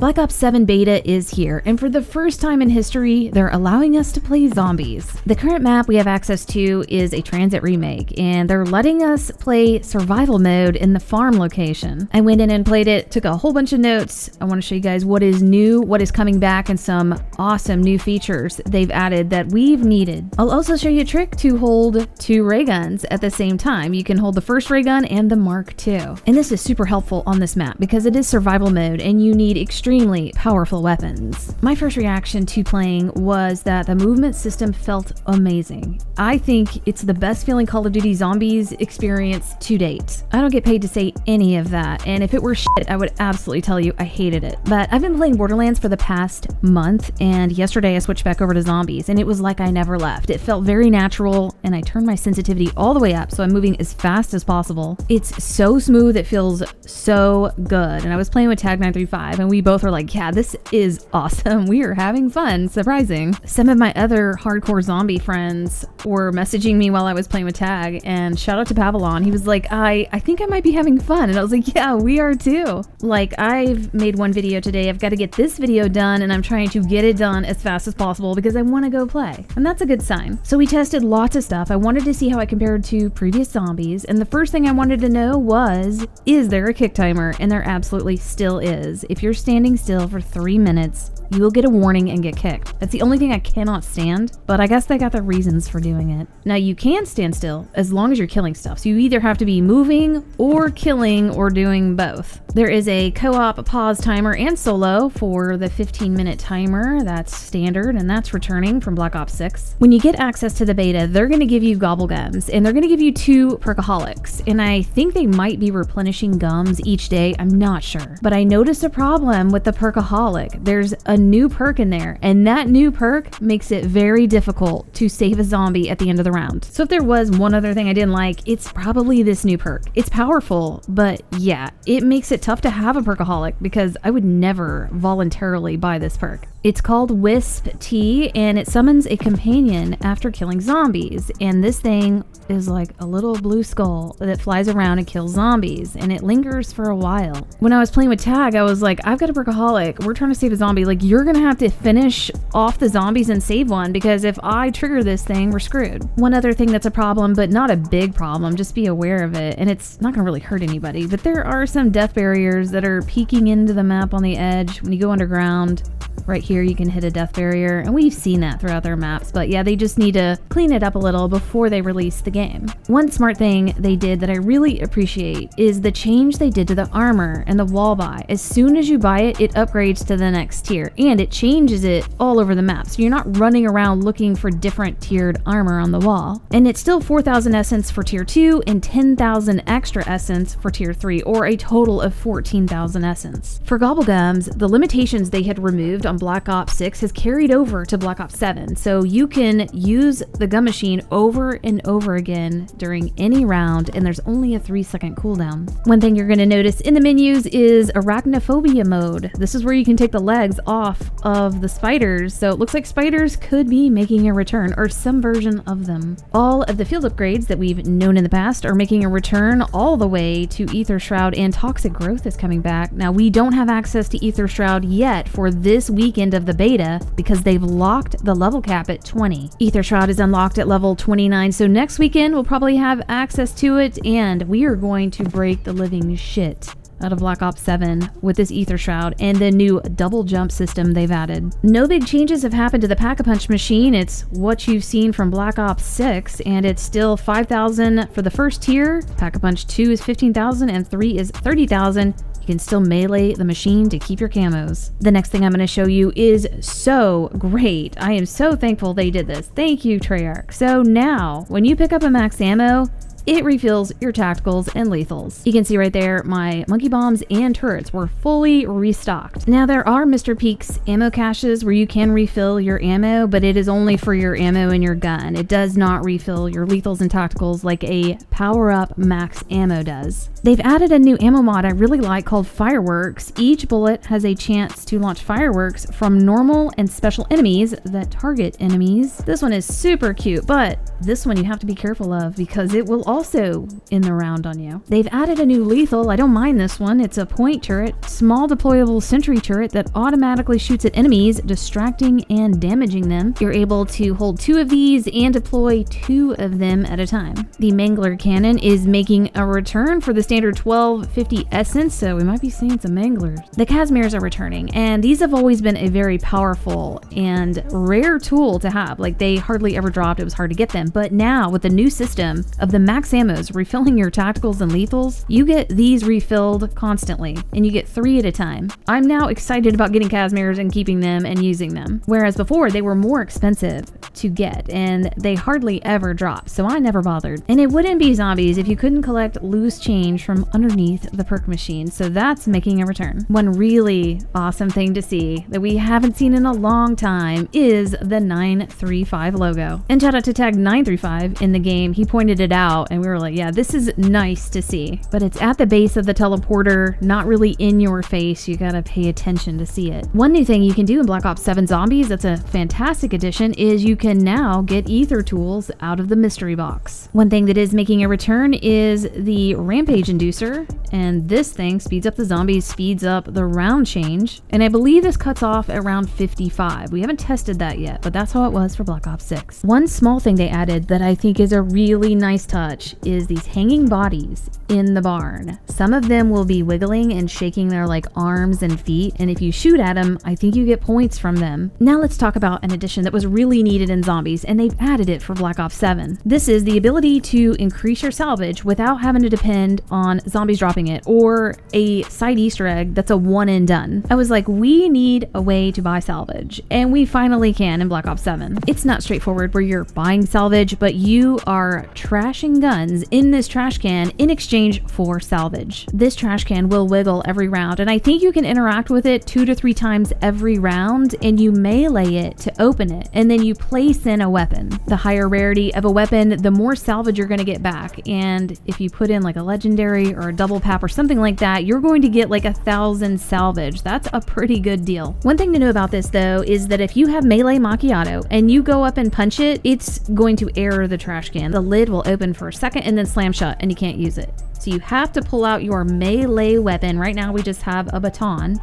Black Ops 7 beta is here, and for the first time in history, they're allowing us to play zombies. The current map we have access to is a transit remake, and they're letting us play survival mode in the farm location. I went in and played it, took a whole bunch of notes. I want to show you guys what is new, what is coming back, and some awesome new features they've added that we've needed. I'll also show you a trick to hold two ray guns at the same time. You can hold the first ray gun and the Mark II. And this is super helpful on this map because it is survival mode and you need extremely powerful weapons. My first reaction to playing was that the movement system felt amazing. I think it's the best feeling Call of Duty Zombies experience to date. I don't get paid to say any of that, and if it were shit, I would absolutely tell you I hated it. But I've been playing Borderlands for the past month, and yesterday I switched back over to zombies, and it was like I never left. It felt very natural, and I turned my sensitivity all the way up, so I'm moving as fast as possible. It's so smooth, it feels so good. And I was playing with Tag935, and we both were like, yeah, this is awesome. We are having fun. Surprising. Some of my other hardcore zombie friends were messaging me while I was playing with Tag, and shout out to Pavalon. He was like, I think I might be having fun. And I was like, yeah, we are too. Like, I've made one video today. I've got to get this video done, and I'm trying to get it done as fast as possible because I want to go play. And that's a good sign. So we tested lots of stuff. I wanted to see how I compared to previous zombies. And the first thing I wanted to know was, is there a kick timer? And there absolutely still is. If you're standing still for 3 minutes, you will get a warning and get kicked. That's the only thing I cannot stand, but I guess they got their reasons for doing it. Now, you can stand still as long as you're killing stuff, so you either have to be moving or killing or doing both. There is a co-op pause timer and solo for the 15-minute timer. That's standard, and that's returning from Black Ops 6. When you get access to the beta, they're going to give you gobble gums, and they're going to give you 2 Perkaholics, and I think they might be replenishing gums each day. I'm not sure, but I noticed a problem with the Perkaholic. There's a new perk in there, and that new perk makes it very difficult to save a zombie at the end of the round. So if there was one other thing I didn't like, it's probably this new perk. It's powerful, but yeah, it makes it tough to have a Perkaholic because I would never voluntarily buy this perk. It's called Wisp Tea, and it summons a companion after killing zombies. And this thing is like a little blue skull that flies around and kills zombies, and it lingers for a while. When I was playing with Tag, I was like, I've got a Perkaholic. We're trying to save a zombie. Like, you're gonna have to finish off the zombies and save one, because if I trigger this thing, we're screwed. One other thing that's a problem, but not a big problem, just be aware of it, and it's not gonna really hurt anybody, but there are some death barriers that are peeking into the map on the edge. When you go underground, right here, you can hit a death barrier, and we've seen that throughout their maps, but yeah, they just need to clean it up a little before they release the game. One smart thing they did that I really appreciate is the change they did to the armor and the wall buy. As soon as you buy it, it upgrades to the next tier, and it changes it all over the map, so you're not running around looking for different tiered armor on the wall. And it's still 4,000 essence for tier 2 and 10,000 extra essence for tier 3, or a total of 14,000 essence. For Gobblegums, the limitations they had removed on Black Ops 6 has carried over to Black Ops 7, so you can use the gun machine over and over again during any round, and there's only a 3-second cooldown. One thing you're going to notice in the menus is arachnophobia mode. This is where you can take the legs off of the spiders, so it looks like spiders could be making a return, or some version of them. All of the field upgrades that we've known in the past are making a return all the way to Ether Shroud, and Toxic Growth is coming back. Now, we don't have access to Ether Shroud yet for this weekend of the beta because they've locked the level cap at 20. Ether Shroud is unlocked at level 29, so next weekend we'll probably have access to it, and we are going to break the living shit out of Black Ops 7 with this Ether Shroud and the new double jump system they've added. No big changes have happened to the Pack-a-Punch machine. It's what you've seen from Black Ops 6, and it's still 5,000 for the first tier. Pack-a-Punch 2 is 15,000 and 3 is 30,000. You can still melee the machine to keep your camos. The next thing I'm going to show you is so great. I am so thankful they did this. Thank you, Treyarch. So now, when you pick up a max ammo, it refills your tacticals and lethals. You can see right there, my monkey bombs and turrets were fully restocked. Now, there are Mr. Peak's ammo caches where you can refill your ammo, but it is only for your ammo and your gun. It does not refill your lethals and tacticals like a power-up max ammo does. They've added a new ammo mod I really like called Fireworks. Each bullet has a chance to launch fireworks from normal and special enemies that target enemies. This one is super cute, but this one you have to be careful of because it will also also in the round on you. They've added a new lethal. I don't mind this one. It's a point turret, small deployable sentry turret that automatically shoots at enemies, distracting and damaging them. You're able to hold 2 of these and deploy 2 of them at a time. The Mangler cannon is making a return for the standard 1250 essence, so we might be seeing some Manglers. The Casimirs are returning, and these have always been a very powerful and rare tool to have. Like, they hardly ever dropped. It was hard to get them. But now with the new system of the max ammos refilling your tacticals and lethals, you get these refilled constantly, and you get 3 at a time. I'm now excited about getting Casimirs and keeping them and using them, whereas before they were more expensive to get and they hardly ever dropped, so I never bothered. And it wouldn't be zombies if you couldn't collect loose change from underneath the perk machine, so that's making a return. One really awesome thing to see that we haven't seen in a long time is the 935 logo. And shout out to Tag 935 in the game. He pointed it out and we were like, yeah, this is nice to see. But it's at the base of the teleporter, not really in your face. You gotta pay attention to see it. One new thing you can do in Black Ops 7 Zombies that's a fantastic addition is you can now get ether tools out of the mystery box. One thing that is making a return is the Rampage Inducer, and this thing speeds up the zombies, speeds up the round change, and I believe this cuts off at round 55. We haven't tested that yet, but that's how it was for Black Ops 6. One small thing they added that I think is a really nice touch is these hanging bodies in the barn. Some of them will be wiggling and shaking their like arms and feet, and if you shoot at them, I think you get points from them. Now let's talk about an addition that was really needed in Zombies, and they've added it for Black Ops 7. This is the ability to increase your salvage without having to depend on zombies dropping it or a side Easter egg that's a one and done. I was like, we need a way to buy salvage, and we finally can in Black Ops 7. It's not straightforward where you're buying salvage, but you are trashing guns in this trash can in exchange for salvage. This trash can will wiggle every round, and I think you can interact with it 2 to 3 times every round, and you melee it to open it, and then you place in a weapon. The higher rarity of a weapon, the more salvage you're going to get back, and if you put in like a legendary or a double pap or something like that, you're going to get like 1,000 salvage. That's a pretty good deal. One thing to know about this though is that if you have melee macchiato and you go up and punch it, it's going to error the trash can. The lid will open for a second and then slam shut and you can't use it. So you have to pull out your melee weapon. Right now we just have a baton.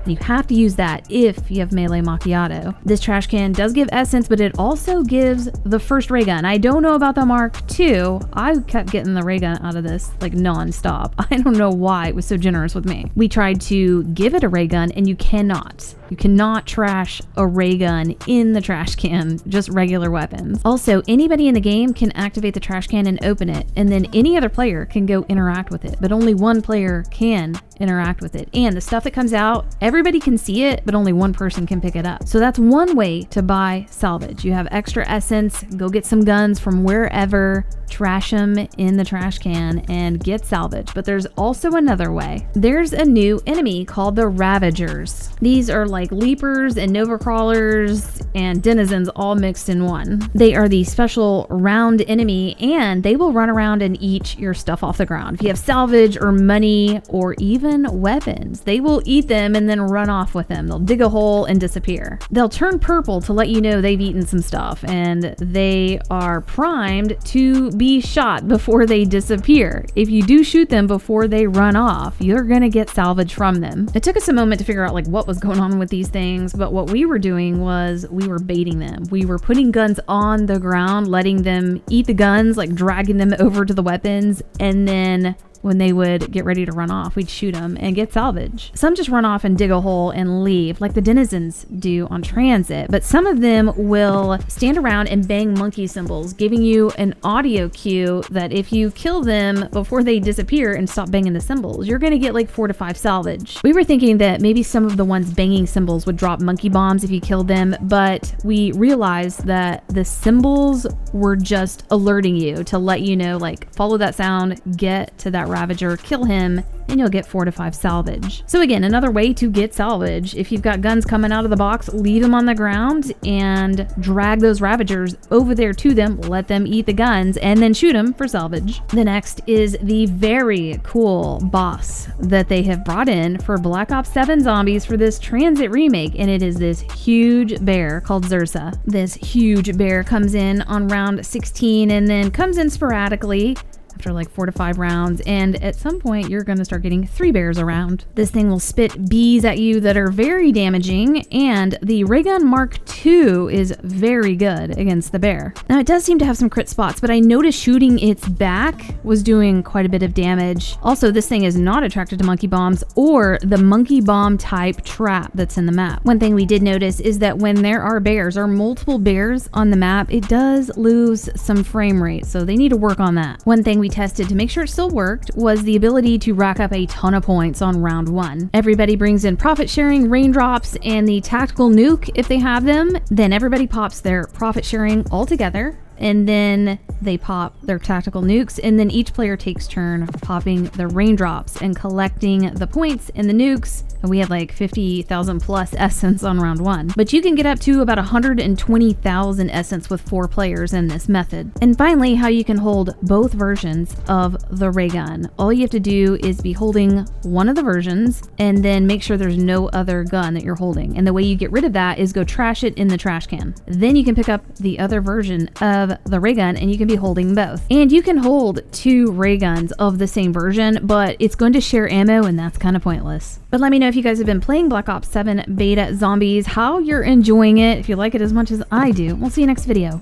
You have to use that if you have melee macchiato. This trash can does give essence, but it also gives the first ray gun. I don't know about the Mark II. I kept getting the ray gun out of this like non-stop. I don't know why it was so generous with me. We tried to give it a ray gun and you cannot. You cannot trash a ray gun in the trash can, just regular weapons. Also, anybody in the game can activate the trash can and open it, and then any other player can go interact with it, but only one player can interact with it. And the stuff that comes out, everybody can see it, but only one person can pick it up. So that's one way to buy salvage. You have extra essence, go get some guns from wherever, trash them in the trash can and get salvage. But there's also another way. There's a new enemy called the Ravagers. These are like leapers and nova crawlers and denizens all mixed in one. They are the special round enemy, and they will run around and eat your stuff off the ground. If you have salvage or money or even weapons, they will eat them and then run off with them. They'll dig a hole and disappear. They'll turn purple to let you know they've eaten some stuff, and they are primed to be shot before they disappear. If you do shoot them before they run off, you're gonna get salvage from them. It took us a moment to figure out like what was going on with these things, but what we were doing was we were baiting them. We were putting guns on the ground, letting them eat the guns, like dragging them over to the weapons, and then when they would get ready to run off, we'd shoot them and get salvage. Some just run off and dig a hole and leave, like the denizens do on transit, but some of them will stand around and bang monkey cymbals, giving you an audio cue that if you kill them before they disappear and stop banging the cymbals, you're gonna get like 4 to 5 salvage. We were thinking that maybe some of the ones banging cymbals would drop monkey bombs if you killed them, but we realized that the cymbals were just alerting you to let you know, like, follow that sound, get to that Ravager, kill him, and you'll get 4 to 5 salvage. So again, another way to get salvage. If you've got guns coming out of the box, leave them on the ground and drag those Ravagers over there to them, let them eat the guns, and then shoot them for salvage. The next is the very cool boss that they have brought in for Black Ops 7 Zombies for this Transit remake, and it is this huge bear called Zursa. This huge bear comes in on round 16 and then comes in sporadically. after like 4 to 5 rounds, and at some point you're going to start getting 3 bears around. This thing will spit bees at you that are very damaging, and the Raygun Mark II is very good against the bear. Now it does seem to have some crit spots, but I noticed shooting its back was doing quite a bit of damage. Also, this thing is not attracted to monkey bombs or the monkey bomb type trap that's in the map. One thing we did notice is that when there are bears or multiple bears on the map, it does lose some frame rate, so they need to work on that. One thing we tested to make sure it still worked was the ability to rack up a ton of points on round 1. Everybody brings in profit sharing, raindrops, and the tactical nuke if they have them. Then everybody pops their profit sharing all together, and then they pop their tactical nukes, and then each player takes turn popping the raindrops and collecting the points and the nukes. And we had like 50,000 plus essence on round 1. But you can get up to about 120,000 essence with 4 players in this method. And finally, how you can hold both versions of the ray gun. All you have to do is be holding one of the versions and then make sure there's no other gun that you're holding. And the way you get rid of that is go trash it in the trash can. Then you can pick up the other version of the ray gun and you can be holding both. And you can hold 2 ray guns of the same version, but it's going to share ammo, and that's kind of pointless. But let me know if you guys have been playing Black Ops 7 Beta Zombies, how you're enjoying it, if you like it as much as I do. We'll see you next video.